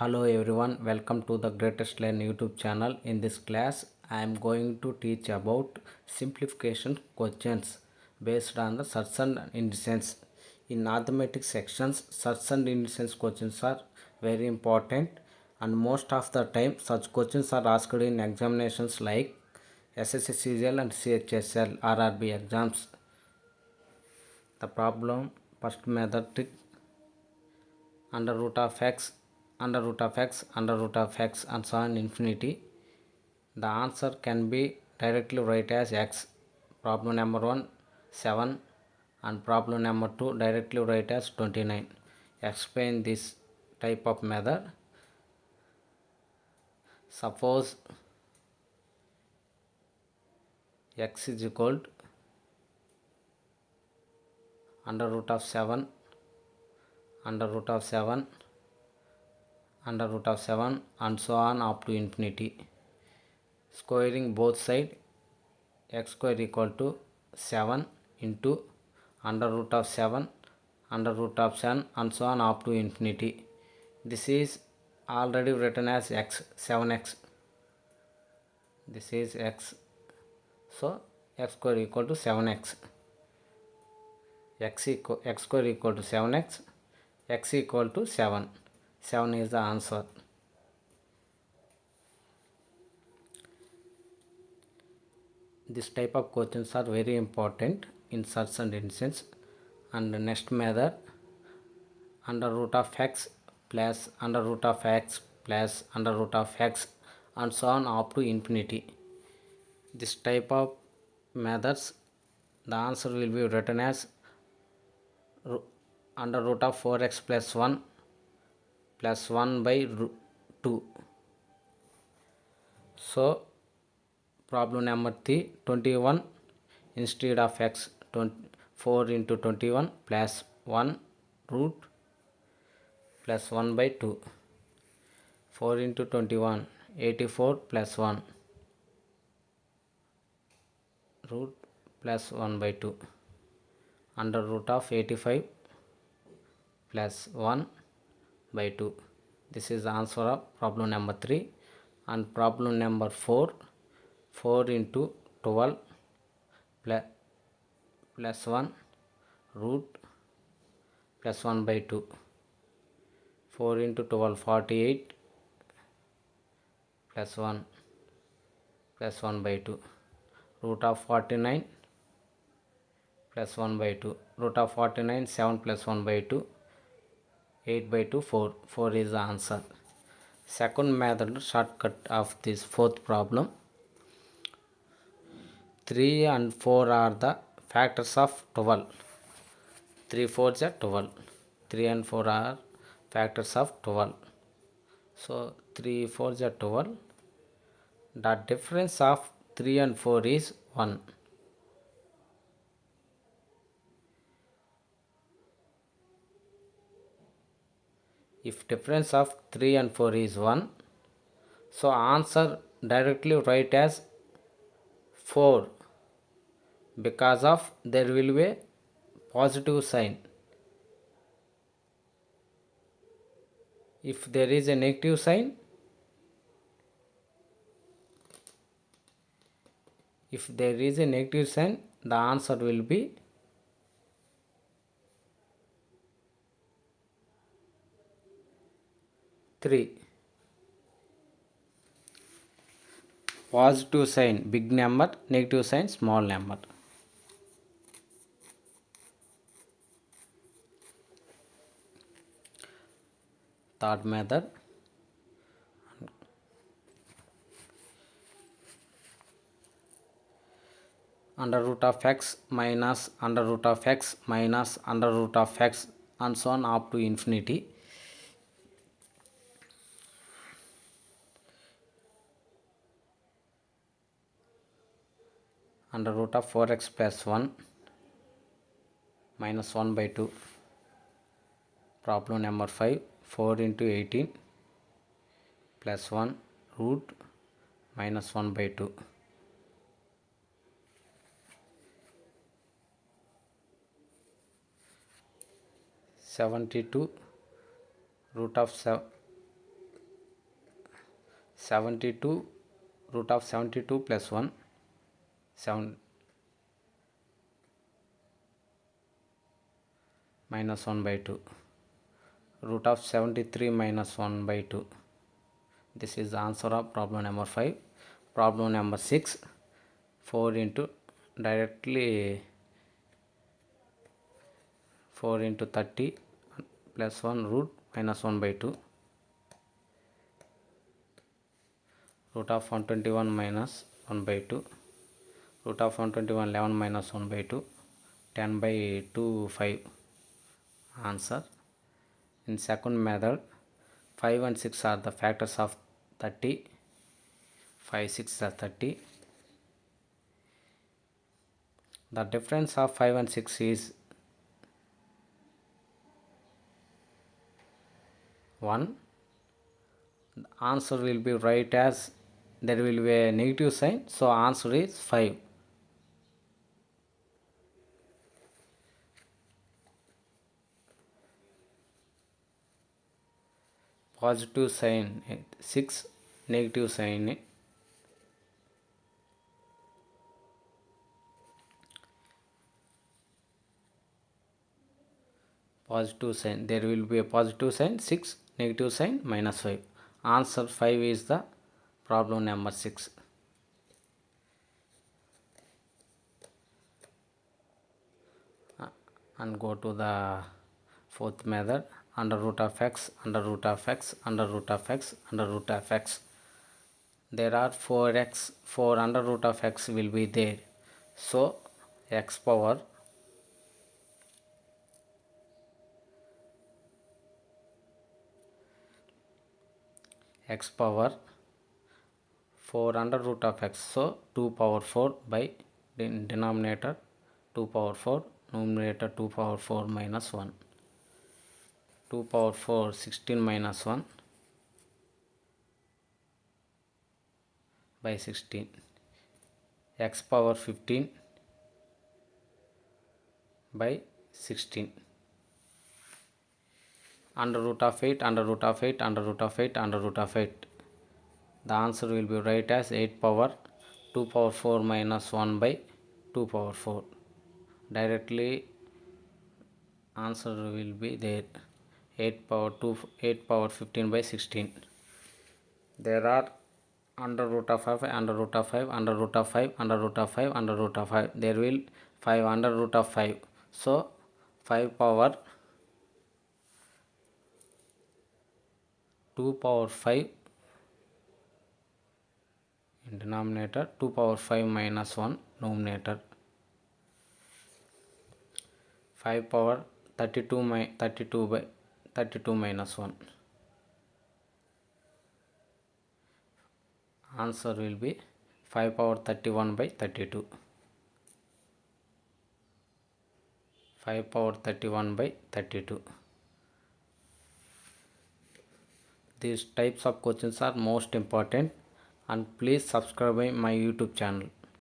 Hello everyone, welcome to the Greatest Learn YouTube channel. In this class, I am going to teach about simplification questions based on the search and indices. In mathematics sections, search and indices questions are very important, and most of the time such questions are asked in examinations like SSC and CHSL RRB exams. The problem, first method, under root of x, under root of x, under root of x, and so on infinity. The answer can be directly write as x. Problem number 1 7, and problem number 2 directly write as 29. Explain this type of method. Suppose x is equal to under root of 7, under root of 7, under root of 7, and so on up to infinity. Squaring both sides, x square equal to 7 into under root of 7, under root of 7, and so on up to infinity. This is already written as x, 7x. This is x. So x square equal to 7x. X square equal to 7x. X equal to 7. 7 is the answer. This type of questions are very important in search and indices. And the next method, under root of x plus under root of x plus under root of x, and so on up to infinity. This type of methods, the answer will be written as under root of 4x plus 1 plus 1 by 2. So problem number 3, 21 instead of x, 4 into 21 plus 1 root plus 1 by 2. 4 into 21, 84 plus 1 root plus 1 by 2. Under root of 85 plus 1 by 2. This is the answer of problem number 3. And problem number 4, 4 into 12 plus 1 root plus 1 by 2. 4 into 12, 48 plus 1 plus 1 by 2. Root of 49 plus 1 by 2. Root of 49, 7 plus 1 by 2. 8 by 2, 4. 4 is the answer. Second method, shortcut of this fourth problem. 3 and 4 are the factors of 12. 3 4s are 12. 3 and 4 are factors of 12. So 3 4s are 12. The difference of 3 and 4 is 1. If difference of 3 and 4 is 1, so answer directly write as 4, because of there will be a positive sign. If there is a negative sign, the answer will be 3. Positive sign big number, negative sign small number. Third method, under root of x minus under root of x minus under root of x, and so on up to infinity. Under root of 4x plus 1 minus 1 by 2. Problem number 5, 4 into 18 plus 1 root minus 1 by 2. 72 root of 7 72 root of 72 plus 1 7 minus 1 by 2 root of 73 minus 1 by 2. This is the answer of problem number 5. Problem number 6, 4 into directly 4 into 30 plus 1 root minus 1 by 2 root of 121 minus 1 by 2 root of 121 11 minus 1 by 2 10 by 2 5. Answer. In second method, 5 and 6 are the factors of 30. 5 6 are 30. The difference of 5 and 6 is 1. The answer will be right as there will be a negative sign, so answer is 5. Positive sign 6, negative sign positive sign. There will be a positive sign 6, negative sign minus 5. Answer 5 is the problem number 6. And go to the fourth method, under root of x, under root of x, under root of x, under root of x. There are 4x, 4 under root of x will be there. So x power x power 4 under root of x, so 2 power 4 by denominator 2 power 4, numerator 2 power 4 minus 1. 2 power 4 16 minus 1 by 16. X power 15 by 16. Under root of 8, under root of 8, under root of 8, under root of 8. The answer will be right as 8 power 2 power 4 minus 1 by 2 power 4. Directly answer will be there. 8 power 15 by 16. There are under root of 5, under root of 5, under root of 5, under root of 5, under root of 5. There will 5 under root of 5. So 5 power 2 power 5 in denominator, 2 power 5 minus 1 numerator. 5 power 32 by 32 minus 1. Answer will be 5 power 31 by 32. 5 power 31 by 32. These types of questions are most important, and please subscribe my YouTube channel.